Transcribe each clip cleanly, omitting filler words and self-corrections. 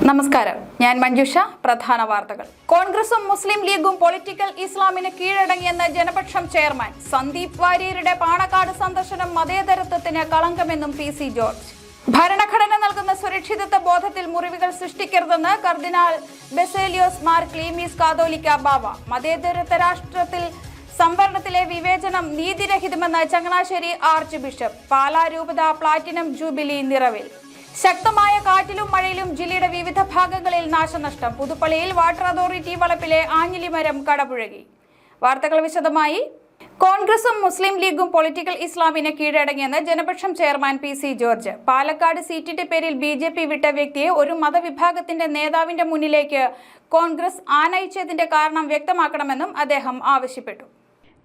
നമസ്കാരം, ഞാൻ മഞ്ജുഷ. പ്രധാന വാർത്തകൾ. കോൺഗ്രസും മുസ്ലിം ലീഗും പൊളിറ്റിക്കൽ ഇസ്ലാമിന് കീഴടങ്ങിയെന്ന് ജനപക്ഷം ചെയർമാൻ. സന്ദീപ് വാര്യരുടെ പാണക്കാട് സന്ദർശനം മതേതരത്വത്തിന് കളങ്കമെന്നും പി.സി. ജോർജ്. ഭരണഘടന നൽകുന്ന സുരക്ഷിതത്വ ബോധത്തിൽ മുറിവുകൾ സൃഷ്ടിക്കരുതെന്ന് കർദിനാൾ ബസേലിയോസ് മാർ ക്ലീമീസ് കാതോലിക്ക ബാവ. മതേതരത്വ രാഷ്ട്രത്തിൽ സംവരണത്തിലെ വിവേചനം നീതിരഹിതമെന്ന് ചങ്ങനാശ്ശേരി ആർച്ച് ബിഷപ്പ്. പാലാ രൂപത പ്ലാറ്റിനം ജൂബിലി നിറവിൽ. ശക്തമായ കാറ്റിലും മഴയിലും ജില്ലയുടെ വിവിധ ഭാഗങ്ങളിൽ നാശനഷ്ടം. പുതുപ്പള്ളിയിൽ വാട്ടർ അതോറിറ്റി വളപ്പിലെ ആഞ്ഞിലിമരം കടപുഴകി. വാർത്തകൾ വിശദമായി. കോൺഗ്രസും മുസ്ലിം ലീഗും പൊളിറ്റിക്കൽ ഇസ്ലാമിന് കീഴടങ്ങിയെന്ന് ജനപക്ഷം ചെയർമാൻ പി.സി. ജോർജ്. പാലക്കാട് സീറ്റിന്റെ പേരിൽ ബി.ജെ.പി. വിട്ട വ്യക്തിയെ ഒരു മതവിഭാഗത്തിന്റെ നേതാവിന്റെ മുന്നിലേക്ക് കോൺഗ്രസ് ആനയിച്ചതിന്റെ കാരണം വ്യക്തമാക്കണമെന്നും അദ്ദേഹം ആവശ്യപ്പെട്ടു.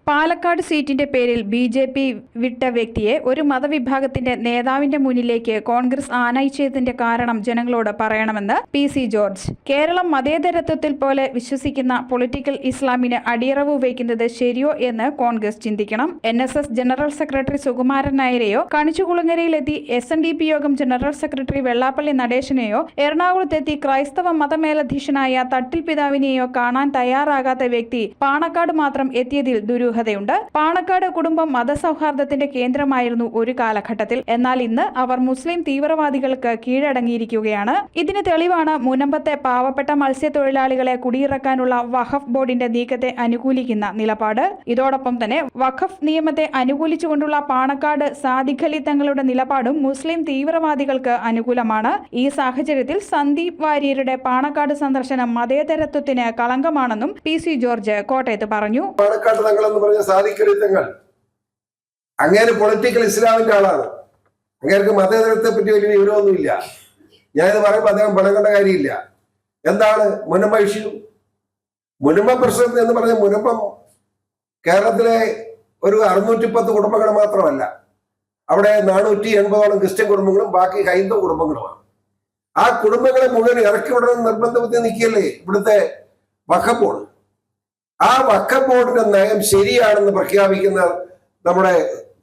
പാലക്കാട് സീറ്റിന്റെ പേരിൽ ബി.ജെ.പി. വിട്ട വ്യക്തിയെ ഒരു മതവിഭാഗത്തിന്റെ നേതാവിന്റെ മുന്നിലേക്ക് കോൺഗ്രസ് ആനയിച്ചതിന്റെ കാരണം ജനങ്ങളോട് പറയണമെന്ന് പി.സി. ജോർജ്. കേരളം മതേതരത്വത്തിൽ പോലെ വിശ്വസിക്കുന്ന പൊളിറ്റിക്കൽ ഇസ്ലാമിന് അടിയറവ് വയ്ക്കുന്നത് ശരിയോ എന്ന് കോൺഗ്രസ് ചിന്തിക്കണം. എൻ.എസ്.എസ്. ജനറൽ സെക്രട്ടറി സുകുമാരൻ നായരെയോ കണിച്ചുകുളങ്ങരയിലെത്തി എസ്.എൻ.ഡി.പി. യോഗം ജനറൽ സെക്രട്ടറി വെള്ളാപ്പള്ളി നടേശനെയോ എറണാകുളത്തെത്തി ക്രൈസ്തവ മതമേലധ്യക്ഷനായ തട്ടിൽ പിതാവിനെയോ കാണാൻ തയ്യാറാകാത്ത വ്യക്തി പാണക്കാട് മാത്രം എത്തിയതിൽ ദുരൂഹതയുണ്ട്. പാണക്കാട് കുടുംബം മതസൗഹാർദ്ദത്തിന്റെ കേന്ദ്രമായിരുന്നു ഒരു കാലഘട്ടത്തിൽ. എന്നാൽ ഇന്ന് അവർ മുസ്ലിം തീവ്രവാദികൾക്ക് കീഴടങ്ങിയിരിക്കുകയാണ്. ഇതിന് തെളിവാണ് മുനമ്പത്തെ പാവപ്പെട്ട മത്സ്യത്തൊഴിലാളികളെ കുടിയിറക്കാനുള്ള വഖഫ് ബോർഡിന്റെ നീക്കത്തെ അനുകൂലിക്കുന്ന നിലപാട്. ഇതോടൊപ്പം തന്നെ വഖഫ് നിയമത്തെ അനുകൂലിച്ചുകൊണ്ടുള്ള പാണക്കാട് സാദിഖ് അലി തങ്ങളുടെ നിലപാടും മുസ്ലിം തീവ്രവാദികൾക്ക് അനുകൂലമാണ്. ഈ സാഹചര്യത്തിൽ സന്ദീപ് വാര്യരുടെ പാണക്കാട് സന്ദർശനം മതേതരത്വത്തിന് കളങ്കമാണെന്നും പി.സി. ജോർജ് കോട്ടയത്ത് പറഞ്ഞു. പറഞ്ഞ സാദിഖ് അലി തങ്ങൾ അങ്ങേര് പൊളിറ്റിക്കൽ ഇസ്ലാമിന്റെ ആളാണ്. അങ്ങേർക്ക് മതേതരത്തെ പറ്റി വലിയ വിവരമൊന്നുമില്ല. ഞാനിത് പറയുമ്പോൾ അദ്ദേഹം പണങ്ങേണ്ട കാര്യമില്ല. എന്താണ് മുനമ്പ ഇഷ്യൂ? മുനമ്പ പ്രശ്നം എന്ന് പറഞ്ഞ മുനമ്പം കേരളത്തിലെ ഒരു 610 കുടുംബങ്ങൾ മാത്രമല്ല, അവിടെ 480ഓളം ക്രിസ്ത്യൻ കുടുംബങ്ങളും ബാക്കി ഹൈന്ദവ കുടുംബങ്ങളുമാണ്. ആ കുടുംബങ്ങളെ മുഴുവൻ ഇറക്കി വിടണമെന്ന് നിർബന്ധത്തിൽ നിൽക്കുകയല്ലേ ഇവിടുത്തെ വഖഫ് ബോർഡ്. ആ വഖഫ് ബോർഡിന്റെ നയം ശരിയാണെന്ന് പ്രഖ്യാപിക്കുന്ന നമ്മുടെ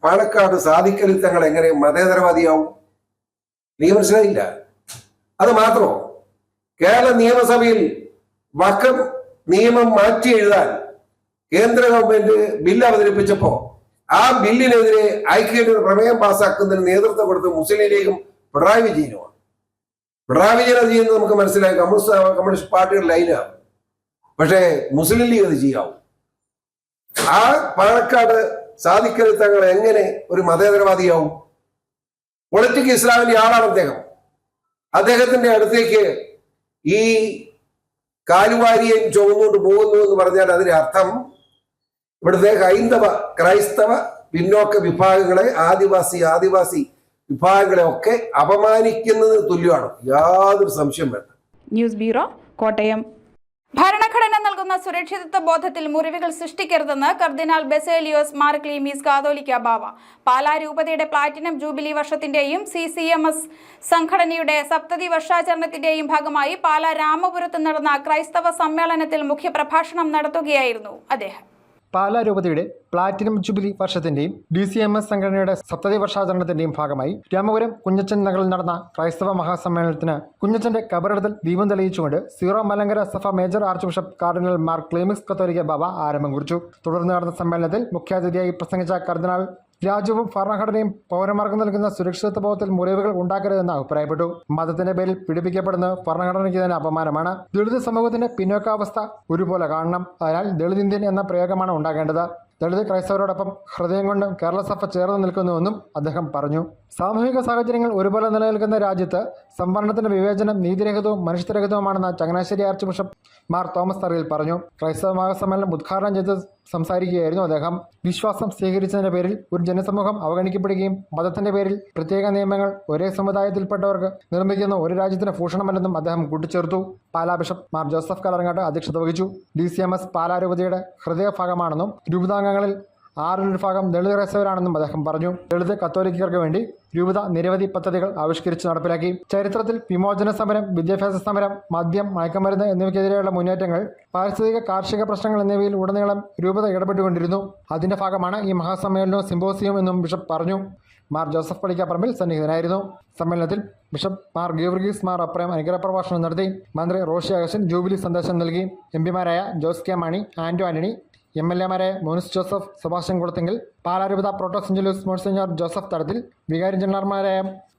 പാണക്കാട് സാദിഖ് അലി തങ്ങൾ എങ്ങനെ മതേതരവാദിയാവും? എനിക്ക് മനസ്സിലായില്ല. അത് മാത്രമോ, കേരള നിയമസഭയിൽ വഖഫ് നിയമം മാറ്റി എഴുതാൻ കേന്ദ്ര ഗവൺമെന്റ് ബില്ല് അവതരിപ്പിച്ചപ്പോ ആ ബില്ലിനെതിരെ ഐക്യകണ്ഠേന പ്രമേയം പാസ്സാക്കുന്നതിന് നേതൃത്വം കൊടുത്ത് മുസ്ലിം ലീഗും പിണറായി വിജയനുമാണ്. പിണറായി വിജയൻ അത് ചെയ്യുന്നത് നമുക്ക് മനസ്സിലായി, കമ്മ്യൂണിസ്റ്റ് പാർട്ടിയുടെ ലൈനാണ്. പക്ഷേ മുസ്ലിം ലീഗ് അത് ചെയ്യാവും. ആ പാണക്കാട് സാദിഖ് അലി തങ്ങൾ എങ്ങനെ ഒരു മതേതരവാദിയാവും? പൊളിറ്റിക്കൽ ഇസ്ലാമിന്റെ ആളാണ് അദ്ദേഹം. അദ്ദേഹത്തിന്റെ അടുത്തേക്ക് ഈ കാലുവാരിയും ചുവന്നുകൊണ്ട് പോകുന്നു എന്ന് പറഞ്ഞാൽ അതിന്റെ അർത്ഥം ഇവിടുത്തെ ഹൈന്ദവ ക്രൈസ്തവ പിന്നോക്ക വിഭാഗങ്ങളെ ആദിവാസി വിഭാഗങ്ങളെ ഒക്കെ അപമാനിക്കുന്നതിന് തുല്യമാണ്. യാതൊരു സംശയം വേണ്ട. News bureau, Kottayam. ഭരണഘടന നൽകുന്ന സുരക്ഷിതത്വ ബോധത്തിൽ മുറിവുകൾ സൃഷ്ടിക്കരുതെന്ന് കർദിനാൾ ബസേലിയോസ് മാർ ക്ലീമീസ് കാതോലിക്ക ബാവ. പാലാ രൂപതയുടെ പ്ലാറ്റിനം ജൂബിലി വർഷത്തിന്റെയും CCMS സംഘടനയുടെ സപ്തതി വർഷാചരണത്തിന്റെയും ഭാഗമായി പാലാ രാമപുരത്ത് നടന്ന ക്രൈസ്തവ സമ്മേളനത്തിൽ മുഖ്യപ്രഭാഷണം നടത്തുകയായിരുന്നു അദ്ദേഹം. പാലാ രൂപതയുടെ പ്ലാറ്റിനം ജൂബിലി വർഷത്തിന്റെയും DCMS സംഘടനയുടെ സപ്തതി വർഷാചരണത്തിന്റെയും ഭാഗമായി രാമപുരം കുഞ്ഞച്ചൻ നഗറിൽ നടന്ന ക്രൈസ്തവ മഹാസമ്മേളനത്തിന് കുഞ്ഞച്ചന്റെ കബറിടത്തിൽ ദീപം തെളിയിച്ചുകൊണ്ട് സീറോ മലങ്കര സഭ major archbishop cardinal Mar Cleemis Catholicos Bava ആരംഭം കുറിച്ചു. തുടർന്ന് നടന്ന സമ്മേളനത്തിൽ മുഖ്യാതിഥിയായി പ്രസംഗിച്ച കർദിനാൾ രാജ്യവും ഭരണഘടനയും പൗരന്മാർക്ക് നൽകുന്ന സുരക്ഷിതത്വ ബോധത്തിൽ മുറിവുകൾ ഉണ്ടാക്കരുതെന്ന് അഭിപ്രായപ്പെട്ടു. മതത്തിന്റെ പേരിൽ പീഡിപ്പിക്കപ്പെടുന്നത് ഭരണഘടനയ്ക്ക് തന്നെ അപമാനമാണ്. ദളിത് സമൂഹത്തിന്റെ പിന്നോക്കാവസ്ഥ ഒരുപോലെ കാണണം. അതിനാൽ ദളിത് ഇന്ത്യൻ എന്ന പ്രയോഗമാണ് ഉണ്ടാകേണ്ടത്. ദളിത് ക്രൈസ്തവരോടൊപ്പം ഹൃദയം കൊണ്ടും കേരള സഭ ചേർന്ന് നിൽക്കുന്നുവെന്നും അദ്ദേഹം പറഞ്ഞു. സാമൂഹിക സാഹചര്യങ്ങൾ ഒരുപോലെ നിലനിൽക്കുന്ന രാജ്യത്ത് സംവരണത്തിന്റെ വിവേചനം നീതിരഹിതവും മനുഷ്യരഹിതവുമാണെന്ന് ചങ്ങനാശ്ശേരി ആർച്ച് ബിഷപ്പ് മാർ തോമസ് തറയിൽ പറഞ്ഞു. ക്രൈസ്തവ മഹാസമ്മേളനം ഉദ്ഘാടനം ചെയ്ത് സംസാരിക്കുകയായിരുന്നു അദ്ദേഹം. വിശ്വാസം സ്വീകരിച്ചതിന്റെ പേരിൽ ഒരു ജനസമൂഹം അവഗണിക്കപ്പെടുകയും മതത്തിന്റെ പേരിൽ പ്രത്യേക നിയമങ്ങൾ ഒരേ സമുദായത്തിൽപ്പെട്ടവർക്ക് നിർമ്മിക്കുന്ന ഒരു രാജ്യത്തിന് ഭൂഷണമല്ലെന്നും അദ്ദേഹം കൂട്ടിച്ചേർത്തു. പാലാ ബിഷപ്പ് മാർ ജോസഫ് കലറങ്ങാട്ട് അധ്യക്ഷത വഹിച്ചു. DCMS പാലാ രൂപതയുടെ ഹൃദയഭാഗമാണെന്നും രൂപതാംഗങ്ങളിൽ 1/6 ദളിത് ക്രൈസ്തവരാണെന്നും അദ്ദേഹം പറഞ്ഞു. ദളിത് കത്തോലിക്കർക്ക് വേണ്ടി രൂപത നിരവധി പദ്ധതികൾ ആവിഷ്കരിച്ച് നടപ്പിലാക്കി. ചരിത്രത്തിൽ വിമോചന സമരം, വിദ്യാഭ്യാസ സമരം, മദ്യം, മയക്കുമരുന്ന് എന്നിവയ്ക്കെതിരെയുള്ള മുന്നേറ്റങ്ങൾ, പാരിസ്ഥിതിക കാർഷിക പ്രശ്നങ്ങൾ എന്നിവയിൽ ഉടനീളം രൂപത ഇടപെട്ടുകൊണ്ടിരുന്നു. അതിന്റെ ഭാഗമാണ് ഈ മഹാസമ്മേളനവും സിമ്പോസിയം എന്നും ബിഷപ്പ് പറഞ്ഞു. മാർ ജോസഫ് പള്ളിക്കാപ്പറമ്പിൽ സന്നിഹിതനായിരുന്നു. സമ്മേളനത്തിൽ ബിഷപ്പ് മാർ ഗീവർഗീസ് മാർ അപ്രയം അനുഗ്രഹപ്രഭാഷണം നടത്തി. മന്ത്രി റോഷി അഗസ്റ്റിൻ ജൂബിലി സന്ദേശം നൽകി. എംപിമാരായ ജോസ് കെ മാണി, ആന്റോ ആന്റണി, MLA-മാരായ മോനിസ് ജോസഫ്, സെബാസ്റ്റ്യൻ കുളത്തിങ്കൽ, പാലാരൂപത പ്രോട്ടോസെഞ്ചുലൂസ് മോൺസിഞ്ഞോർ ജോസഫ് തടത്തിൽ, വികാരി ജനറൽമാരായ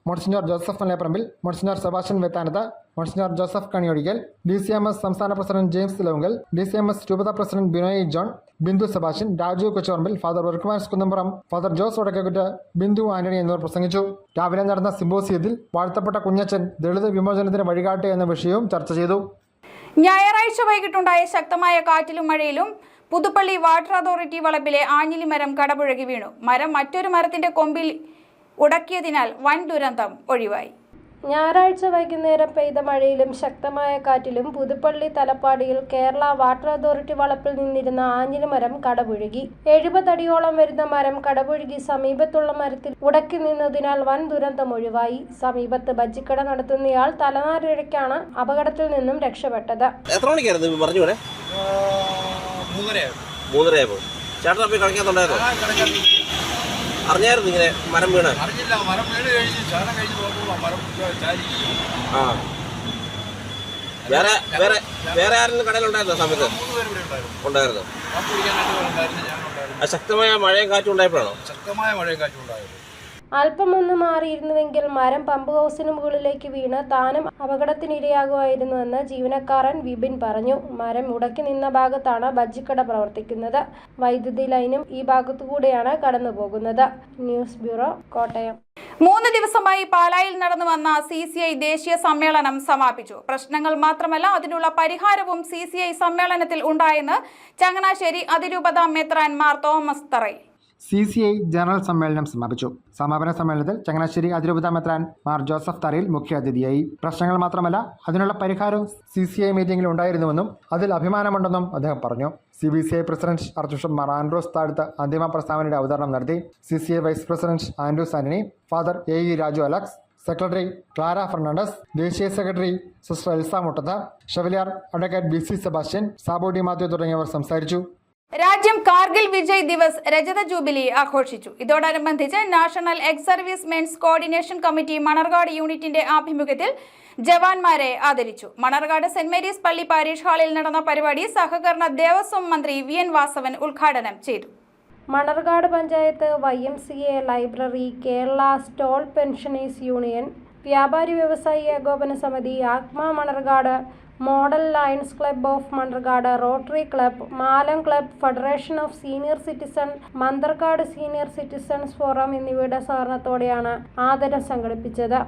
monsignor Joseph Malayapparambil, monsignor Sebastian Vettanath, monsignor Joseph Kaniyodickal, DCMS സംസ്ഥാന പ്രസിഡന്റ് ജെയിംസ് ലവുങ്കൽ, DCMS രൂപത പ്രസിഡന്റ് ബിനോയ് ജോൺ, ബിന്ദു സെബാസ്റ്റ്യൻ, രാജു കൊച്ചുപറമ്പിൽ, ഫാദർ വർക്കുമാൻസ് കുന്നമ്പുറം, ഫാദർ ജോസ് വടക്കേക്കുറ്റ്, ബിന്ദു ആന്റണി എന്നിവർ പ്രസംഗിച്ചു. രാവിലെ നടന്ന സിമ്പോസിയത്തിൽ വാഴ്ത്തപ്പെട്ട കുഞ്ഞച്ചൻ ദളിത് വിമോചനത്തിന് വഴികാട്ടി എന്ന വിഷയവും ചർച്ച ചെയ്തു. ഞായറാഴ്ച വൈകിട്ടുണ്ടായ ശക്തമായ കാറ്റിലും മഴയിലും പുതുപ്പള്ളി വാട്ടർ അതോറിറ്റി വളപ്പിലെ ആഞ്ഞിലി മരം കടപുഴകി വീണു. മരം മറ്റൊരു മരത്തിന്റെ കൊമ്പിൽ ഉടക്കിയതിനാൽ വൻ ദുരന്തം ഒഴിവായി. ഞായറാഴ്ച വൈകുന്നേരം പെയ്ത മഴയിലും ശക്തമായ കാറ്റിലും പുതുപ്പള്ളി തലപ്പാടിയിൽ കേരള വാട്ടർ അതോറിറ്റി വളപ്പിൽ നിന്നിരുന്ന ആഞ്ഞിലിമരം കടപുഴകി. 70 അടിയോളം വരുന്ന മരം കടപുഴകി സമീപത്തുള്ള മരത്തിൽ ഉടക്കി നിന്നതിനാൽ വൻ ദുരന്തം ഒഴിവായി. സമീപത്ത് ബജ്ജിക്കട നടത്തുന്നയാൾ തലനാരിഴയ്ക്കാണ് അപകടത്തിൽ നിന്നും രക്ഷപ്പെട്ടത്. എത്ര മണിക്കായിരുന്നു പറഞ്ഞു ഇവിടെ? 3:30 ചേട്ടൻ പോയി കളിക്കാന്നുണ്ടായിരുന്നു. അറിഞ്ഞായിരുന്നു ഇങ്ങനെ മരം വീണ്? അറിഞ്ഞില്ല, മരം വീണ് കഴിഞ്ഞ് ചാണം കഴിഞ്ഞ് നോക്കുമ്പോൾ മരം ചാരി. ആ വേറെ ആരെങ്കിലും കടയിലുണ്ടായിരുന്നോ സമയത്ത്? 3 പേര് ഇവിടെ ഉണ്ടായിരുന്നു. കാപ്പ് കുടിക്കാനായിട്ട് ഉണ്ടായിരുന്നു, ഞാനുണ്ടായിരുന്നു. ശക്തമായ മഴയും കാറ്റും ഉണ്ടായപ്പോഴാണോ? ശക്തമായ മഴയും കാറ്റും ഉണ്ടായത്. അല്പമൊന്ന് മാറിയിരുന്നുവെങ്കിൽ മരം പമ്പ് ഹൗസിന് മുകളിലേക്ക് വീണ് താനും അപകടത്തിനിരയാകുമായിരുന്നുവെന്ന് ജീവനക്കാരൻ വിപിൻ പറഞ്ഞു. മരം ഉടക്കി നിന്ന ഭാഗത്താണ് ബജ്ജിക്കട പ്രവർത്തിക്കുന്നത്. വൈദ്യുതി ലൈനും ഈ ഭാഗത്തുകൂടെയാണ് കടന്നു പോകുന്നത്. News bureau, Kottayam. 3 ദിവസമായി പാലായിൽ നടന്നു വന്ന CCI ദേശീയ സമ്മേളനം സമാപിച്ചു. പ്രശ്നങ്ങൾ മാത്രമല്ല, അതിനുള്ള പരിഹാരവും CCI സമ്മേളനത്തിൽ ഉണ്ടായെന്ന് ചങ്ങനാശ്ശേരി അതിരൂപത മെത്രാൻ മാർ തോമസ് തറൈ. CCI ജനറൽ സമ്മേളനം സമാപിച്ചു. സമാപന സമ്മേളനത്തിൽ ചങ്ങനാശ്ശേരി അതിരൂപത മെത്രാൻ മാർ ജോസഫ് തറയിൽ മുഖ്യാതിഥിയായി. പ്രശ്നങ്ങൾ മാത്രമല്ല, അതിനുള്ള പരിഹാരവും CCI മീറ്റിംഗിൽ ഉണ്ടായിരുന്നുവെന്നും അതിൽ അഭിമാനമുണ്ടെന്നും അദ്ദേഹം പറഞ്ഞു. CBCI president archbishop Mar Andrews Thazhath അന്തിമ പ്രസ്താവനയുടെ അവതരണം നടത്തി. CCI vice president Andrews Antony, father AE Raju Alex, secretary Clara Fernandez, ദേശീയ secretary sister Elsa Muttath, chevalier advocate BC Sebastian, Sabo D Mathew തുടങ്ങിയവർ സംസാരിച്ചു. രാജ്യം കാർഗിൽ വിജയ് ദിവസ് രജത ജൂബിലി ആഘോഷിച്ചു. ഇതോടനുബന്ധിച്ച് national ex service men's coordination committee Manarcad യൂണിറ്റിന്റെ ആഭിമുഖ്യത്തിൽ ജവാന്മാരെ ആദരിച്ചു. മണർകാട് സെന്റ് മേരീസ് പള്ളി പാരിഷ് ഹാളിൽ നടന്ന പരിപാടി സഹകരണ ദേവസ്വം മന്ത്രി VN വാസവൻ ഉദ്ഘാടനം ചെയ്തു. മണർകാട് പഞ്ചായത്ത്, YMCA ലൈബ്രറി, കേരള സ്റ്റോൾ പെൻഷനേഴ്സ് യൂണിയൻ, വ്യാപാരി വ്യവസായി ഏകോപന സമിതി, Atma Manarcad, model lions club of Manarcad, rotary club, Malam club, federation of senior citizen, Manthrakkad senior citizens forum എന്നിവയുടെ സഹകരണത്തോടെയാണ് ആദരം സംഘടിപ്പിച്ചത്.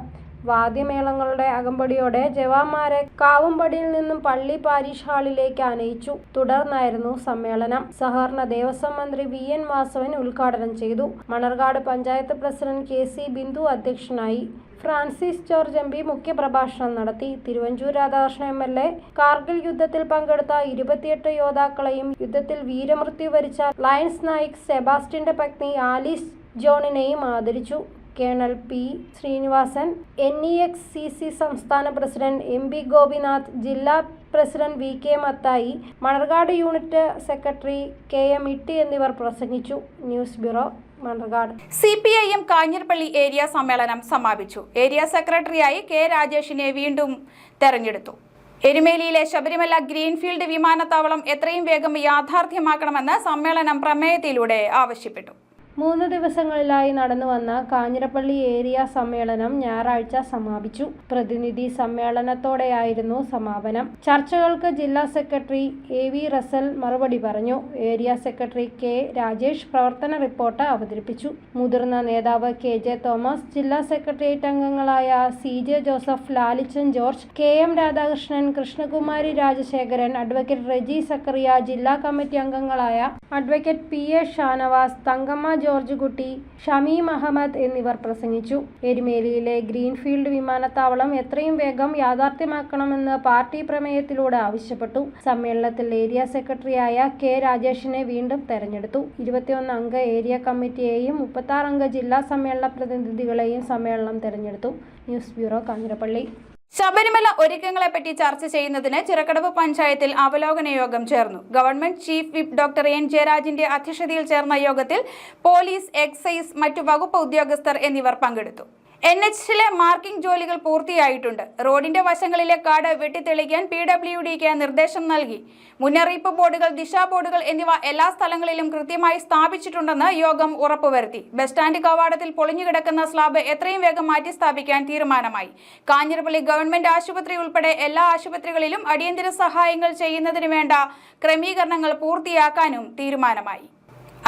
വാദ്യമേളങ്ങളുടെ അകമ്പടിയോടെ ജവാന്മാരെ കാവുംപടിയിൽ നിന്നും പള്ളി പാരിഷ് ഹാളിലേക്ക് ആനയിച്ചു. തുടർന്നായിരുന്നു സമ്മേളനം. സഹകരണ ദേവസ്വം മന്ത്രി VN വാസവൻ ഉദ്ഘാടനം ചെയ്തു. മണർകാട് പഞ്ചായത്ത് പ്രസിഡന്റ് KC ബിന്ദു അധ്യക്ഷനായി. ഫ്രാൻസിസ് ജോർജ് MP മുഖ്യപ്രഭാഷണം നടത്തി. തിരുവഞ്ചൂർ രാധാകൃഷ്ണൻ MLA കാർഗിൽ യുദ്ധത്തിൽ പങ്കെടുത്ത 28 യോദ്ധാക്കളെയും യുദ്ധത്തിൽ വീരമൃത്യു വരിച്ച ലയൺസ് നായിക് സെബാസ്റ്റ്യന്റെ പത്നി ആലീസ് ജോണിനെയും ആദരിച്ചു. കേണൽ P ശ്രീനിവാസൻ, NEXCC സംസ്ഥാന പ്രസിഡന്റ് MP ഗോപിനാഥ്, ജില്ലാ president VK Mathai, Manarcad unit secretary KM ഇട്ടി എന്നിവർ പ്രസംഗിച്ചു. News bureau, Manarcad. CPIM Kanjirappally area സമ്മേളനം സമാപിച്ചു. ഏരിയ സെക്രട്ടറിയായി K രാജേഷിനെ വീണ്ടും തെരഞ്ഞെടുത്തു. എരുമേലിയിലെ ശബരിമല ഗ്രീൻഫീൽഡ് വിമാനത്താവളം എത്രയും വേഗം യാഥാർത്ഥ്യമാക്കണമെന്ന് സമ്മേളനം പ്രമേയത്തിലൂടെ ആവശ്യപ്പെട്ടു. 3 ദിവസങ്ങളിലായി നടന്നുവന്ന കാഞ്ഞിരപ്പള്ളി ഏരിയ സമ്മേളനം ഞായറാഴ്ച സമാപിച്ചു. പ്രതിനിധി സമ്മേളനത്തോടെയായിരുന്നു സമാപനം. ചർച്ചകൾക്ക് ജില്ലാ സെക്രട്ടറി AV റസൽ മറുപടി പറഞ്ഞു. ഏരിയ സെക്രട്ടറി K രാജേഷ് പ്രവർത്തന റിപ്പോർട്ട് അവതരിപ്പിച്ചു. മുതിർന്ന നേതാവ് KJ തോമസ്, ജില്ലാ സെക്രട്ടേറിയറ്റ് അംഗങ്ങളായ CJ Joseph, Lalichan George, KM Radhakrishnan, Krishnakumari Rajasekharan, advocate Reji Zacharia, ജില്ലാ കമ്മിറ്റി അംഗങ്ങളായ അഡ്വക്കേറ്റ് PA ഷാനവാസ്, തങ്കമ്മ ജോർജ് കുട്ടി, ഷമീം അഹമ്മദ് എന്നിവർ പ്രസംഗിച്ചു. എരുമേലിയിലെ ഗ്രീൻഫീൽഡ് വിമാനത്താവളം എത്രയും വേഗം യാഥാർത്ഥ്യമാക്കണമെന്ന് പാർട്ടി പ്രമേയത്തിലൂടെ ആവശ്യപ്പെട്ടു. സമ്മേളനത്തിൽ ഏരിയ സെക്രട്ടറിയായ K രാജേഷിനെ വീണ്ടും തെരഞ്ഞെടുത്തു. 21 അംഗ ഏരിയ കമ്മിറ്റിയെയും 36 അംഗ ജില്ലാ സമ്മേളന പ്രതിനിധികളെയും സമ്മേളനം തെരഞ്ഞെടുത്തു. News bureau, Kanjirappally. ശബരിമല ഒരുക്കങ്ങളെപ്പറ്റി ചർച്ച ചെയ്യുന്നതിന് ചിറക്കടവ് പഞ്ചായത്തിൽ അവലോകന യോഗം ചേർന്നു. Government chief whip doctor N ജയരാജിന്റെ അധ്യക്ഷതയിൽ ചേർന്ന യോഗത്തിൽ പോലീസ്, എക്സൈസ്, മറ്റു വകുപ്പ് ഉദ്യോഗസ്ഥർ എന്നിവർ പങ്കെടുത്തു. NH-ലെ മാർക്കിംഗ് ജോലികൾ പൂർത്തിയായിട്ടുണ്ട്. റോഡിന്റെ വശങ്ങളിലെ കാട് വെട്ടിത്തെളിക്കാൻ PWDക്ക് നിർദ്ദേശം നൽകി. മുന്നറിയിപ്പ് ബോർഡുകൾ, ദിശാ ബോർഡുകൾ എന്നിവ എല്ലാ സ്ഥലങ്ങളിലും കൃത്യമായി സ്ഥാപിച്ചിട്ടുണ്ടെന്ന് യോഗം ഉറപ്പുവരുത്തി. ബസ് സ്റ്റാൻഡ് കവാടത്തിൽ പൊളിഞ്ഞുകിടക്കുന്ന സ്ലാബ് എത്രയും വേഗം മാറ്റി സ്ഥാപിക്കാൻ തീരുമാനമായി. കാഞ്ഞിരപ്പള്ളി ഗവൺമെന്റ് ആശുപത്രി ഉൾപ്പെടെ എല്ലാ ആശുപത്രികളിലും അടിയന്തര സഹായങ്ങൾ ചെയ്യുന്നതിന് വേണ്ട ക്രമീകരണങ്ങൾ പൂർത്തിയാക്കാനും തീരുമാനമായി.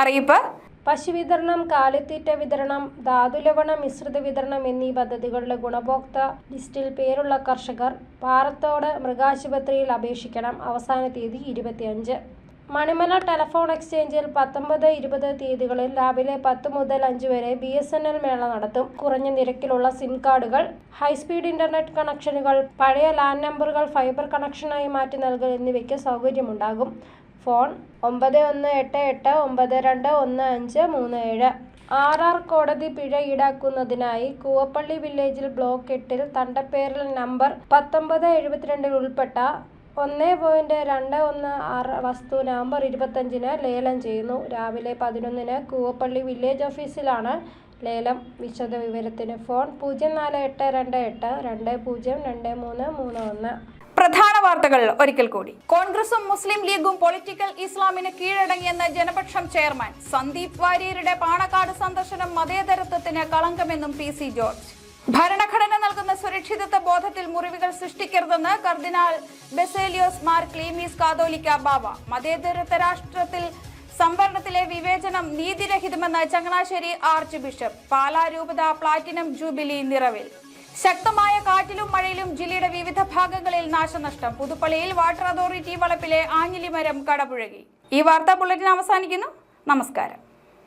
അറിയിപ്പ്: പശുവിതരണം, കാലിത്തീറ്റ വിതരണം, ധാതുലവണ മിശ്രിത വിതരണം എന്നീ പദ്ധതികളുടെ ഗുണഭോക്തൃ ലിസ്റ്റിൽ പേരുള്ള കർഷകർ പാറത്തോട് മൃഗാശുപത്രിയിൽ അപേക്ഷിക്കണം. അവസാന തീയതി 25. മണിമല ടെലഫോൺ എക്സ്ചേഞ്ചിൽ 19, 20 തീയതികളിൽ രാവിലെ 10 മുതൽ 5 വരെ BSNL മേള നടത്തും. കുറഞ്ഞ നിരക്കിലുള്ള സിം കാർഡുകൾ, ഹൈസ്പീഡ് ഇന്റർനെറ്റ് കണക്ഷനുകൾ, പഴയ ലാൻഡ് നമ്പറുകൾ ഫൈബർ കണക്ഷനായി മാറ്റി നൽകൽ എന്നിവയ്ക്ക് സൗകര്യമുണ്ടാകും. ഫോൺ 9188921537. RR കോടതി പിഴ ഈടാക്കുന്നതിനായി കൂവപ്പള്ളി വില്ലേജിൽ ബ്ലോക്ക് 8-ൽ തണ്ടപ്പേരൽ നമ്പർ 1972 ഉൾപ്പെട്ട 1.216 വസ്തു നവംബർ 25-ന് ലേലം ചെയ്യുന്നു. രാവിലെ 11-ന് കൂവപ്പള്ളി വില്ലേജ് ഓഫീസിലാണ് ലേലം. വിശദ വിവരത്തിന് ഫോൺ 048282022331. പ്രധാന വാർത്തകൾ ഒരിക്കൽ കൂടി. കോൺഗ്രസും മുസ്ലിം ലീഗും പൊളിറ്റിക്കൽ ഇസ്ലാമിന് കീഴടങ്ങിയെന്ന് ജനപക്ഷം ചെയർമാൻ. സന്ദീപ് വാര്യരുടെ പാണക്കാട് സന്ദർശനം മതേതരത്വത്തിന് കളങ്കമെന്നും PC ജോർജ്. ഭരണഘടന നൽകുന്ന സുരക്ഷിതത്വ ബോധത്തിൽ മുറിവുകൾ സൃഷ്ടിക്കരുതെന്ന് കർദിനാൾ ബസേലിയോസ് മാർ ക്ലീമീസ് കാതോലിക്ക ബാവ. മതേതരത്വ രാഷ്ട്രത്തിൽ സംവരണത്തിലെ വിവേചനം നീതിരഹിതമെന്ന് ചങ്ങനാശ്ശേരി ആർച്ച് ബിഷപ്പ്. പാലാ രൂപത പ്ലാറ്റിനം ജൂബിലി നിറവിൽ. ശക്തമായ കാറ്റിലും മഴയിലും ജില്ലയുടെ വിവിധ ഭാഗങ്ങളിൽ നാശനഷ്ടം. പുതുപ്പള്ളിയിൽ വാട്ടർ അതോറിറ്റി വളപ്പിലെ ആഞ്ഞിലിമരം കടപുഴകി. ഈ വാർത്താ ബുള്ളറ്റിൻ അവസാനിക്കുന്നു. നമസ്കാരം.